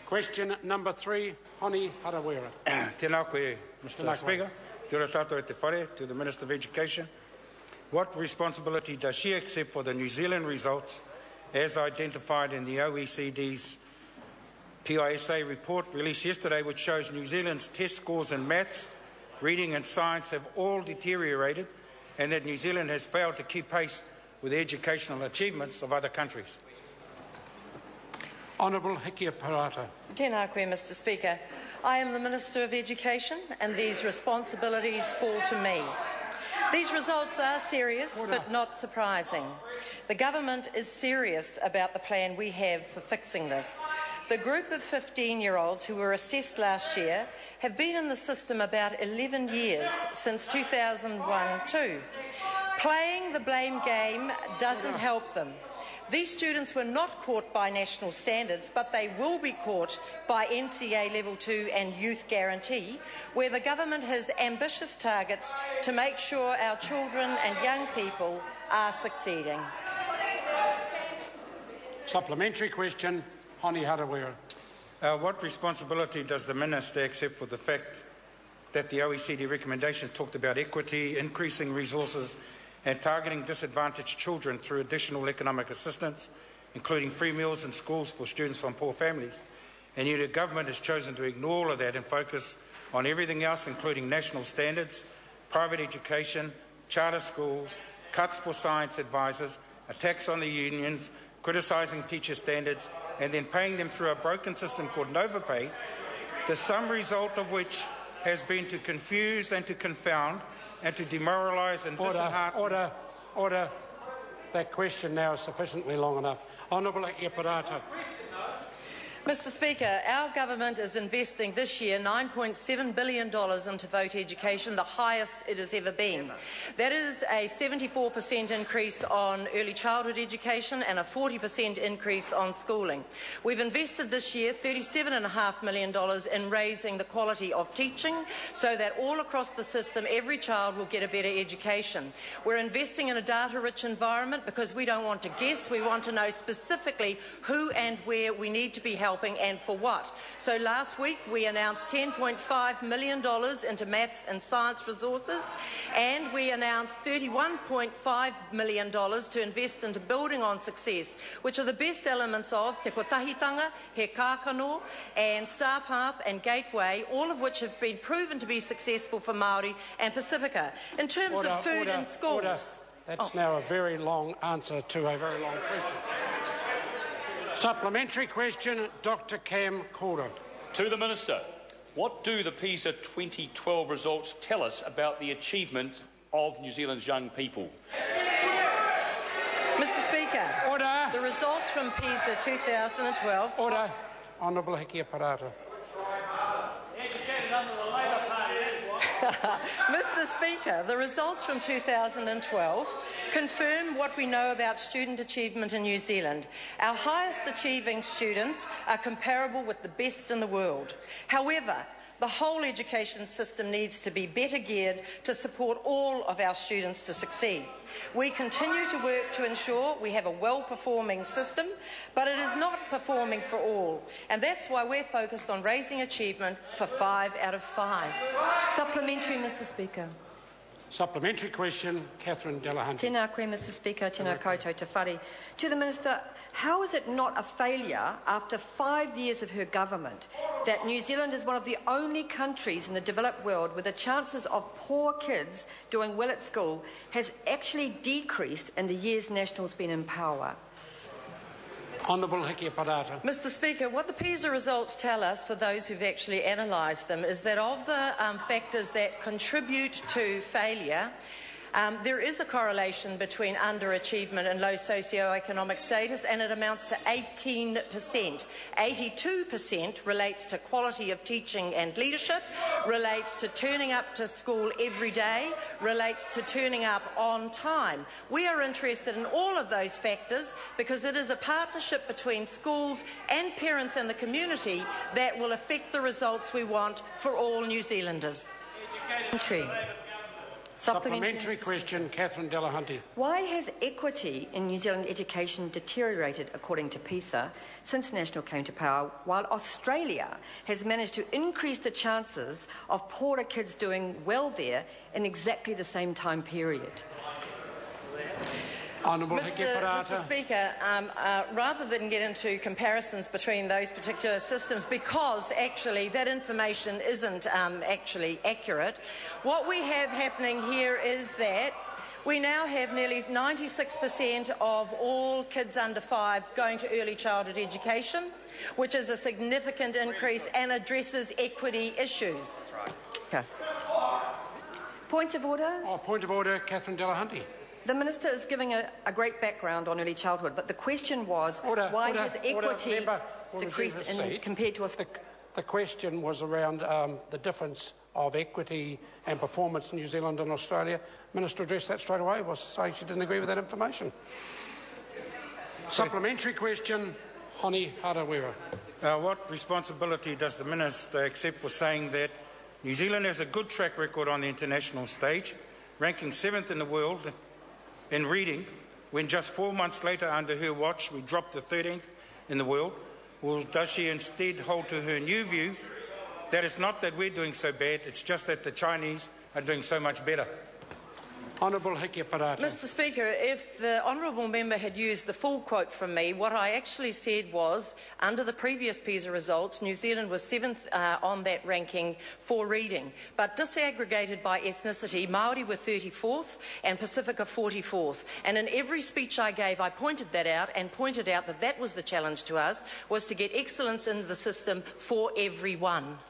Question number 3, Honi Harawira. Tēnā koe, Mr. Speaker. Kia ora tātou e te whare, to the Minister of Education. What responsibility does she accept for the New Zealand results as identified in the OECD's PISA report released yesterday, which shows New Zealand's test scores in maths, reading and science have all deteriorated, and that New Zealand has failed to keep pace with the educational achievements of other countries? Honourable Hikia Parata. Tēnā koe, Mr. Speaker. I am the Minister of Education, and these responsibilities fall to me. These results are serious, but not surprising. The government is serious about the plan we have for fixing this. The group of 15-year-olds who were assessed last year have been in the system about 11 years, since 2001-2. Playing the blame game doesn't help them. These students were not caught by national standards, but they will be caught by NCA Level 2 and Youth Guarantee, where the government has ambitious targets to make sure our children and young people are succeeding. Supplementary question, Honi Harawira. What responsibility does the Minister accept for the fact that the OECD recommendation talked about equity, increasing resources and targeting disadvantaged children through additional economic assistance, including free meals in schools for students from poor families? And yet the government has chosen to ignore all of that and focus on everything else, including national standards, private education, charter schools, cuts for science advisors, attacks on the unions, criticising teacher standards, and then paying them through a broken system called Novapay, the sum result of which has been to confuse and to confound and to demoralise and dishearten. Order. That question now is sufficiently long enough. Honourable Parata. Mr. Speaker, our government is investing this year $9.7 billion into vote education, the highest it has ever been. That is a 74% increase on early childhood education and a 40% increase on schooling. We've invested this year $37.5 million in raising the quality of teaching so that all across the system every child will get a better education. We're investing in a data-rich environment because we don't want to guess, we want to know specifically who and where we need to be helping and for what. So last week we announced $10.5 million into maths and science resources, and we announced $31.5 million to invest into building on success, which are the best elements of Te Kotahitanga, He Kākano and Star Path and Gateway, all of which have been proven to be successful for Māori and Pacifica. In terms of food in schools... That's now a very long answer to a very long question. Supplementary question, Dr. Cam Calder. To the Minister, what do the PISA 2012 results tell us about the achievement of New Zealand's young people? Mr. Speaker, order. The results from PISA 2012... Order. Honourable Hikia Parata. Mr. Speaker, the results from 2012 confirm what we know about student achievement in New Zealand. Our highest achieving students are comparable with the best in the world. However, the whole education system needs to be better geared to support all of our students to succeed. We continue to work to ensure we have a well-performing system, but it is not performing for all, and that's why we're focused on raising achievement for 5 out of 5. Supplementary, Mr. Speaker. Supplementary question, Catherine Delahunty. Tēnā koe, Mr. Speaker, tēnā koutou te whare. To the Minister, how is it not a failure after 5 years of her government that New Zealand is one of the only countries in the developed world where the chances of poor kids doing well at school has actually decreased in the years National's been in power? Honourable Hikia Parata. Mr. Speaker, what the PISA results tell us, for those who've actually analysed them, is that of the factors that contribute to failure, there is a correlation between underachievement and low socio-economic status, and it amounts to 18%. 82% relates to quality of teaching and leadership, relates to turning up to school every day, relates to turning up on time. We are interested in all of those factors because it is a partnership between schools and parents and the community that will affect the results we want for all New Zealanders. Supplementary question, Catherine Delahunty. Why has equity in New Zealand education deteriorated, according to PISA, since National came to power, while Australia has managed to increase the chances of poorer kids doing well there in exactly the same time period? Mr. Speaker, rather than get into comparisons between those particular systems, because actually that information isn't actually accurate, what we have happening here is that we now have nearly 96% of all kids under 5 going to early childhood education, which is a significant increase and addresses equity issues. Okay. Points of order? Point of order, Catherine Delahunty. The Minister is giving a great background on early childhood, but the question was why has equity decreased compared to Australia? The question was around the difference of equity and performance in New Zealand and Australia. Minister addressed that straight away, was saying she didn't agree with that information. Supplementary question, Honi Harawira. What responsibility does the Minister accept for saying that New Zealand has a good track record on the international stage, ranking 7th in the world in reading, when just 4 months later under her watch we dropped to 13th in the world? Or does she instead hold to her new view that it's not that we're doing so bad, it's just that the Chinese are doing so much better? Honourable Heke Parata. Mr. Speaker, if the honourable member had used the full quote from me, what I actually said was, under the previous PISA results, New Zealand was 7th on that ranking for reading. But disaggregated by ethnicity, Māori were 34th and Pacifica 44th. And in every speech I gave, I pointed that out and pointed out that that was the challenge to us, was to get excellence into the system for everyone.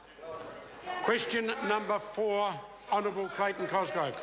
Question number 4, Honourable Clayton Cosgrove.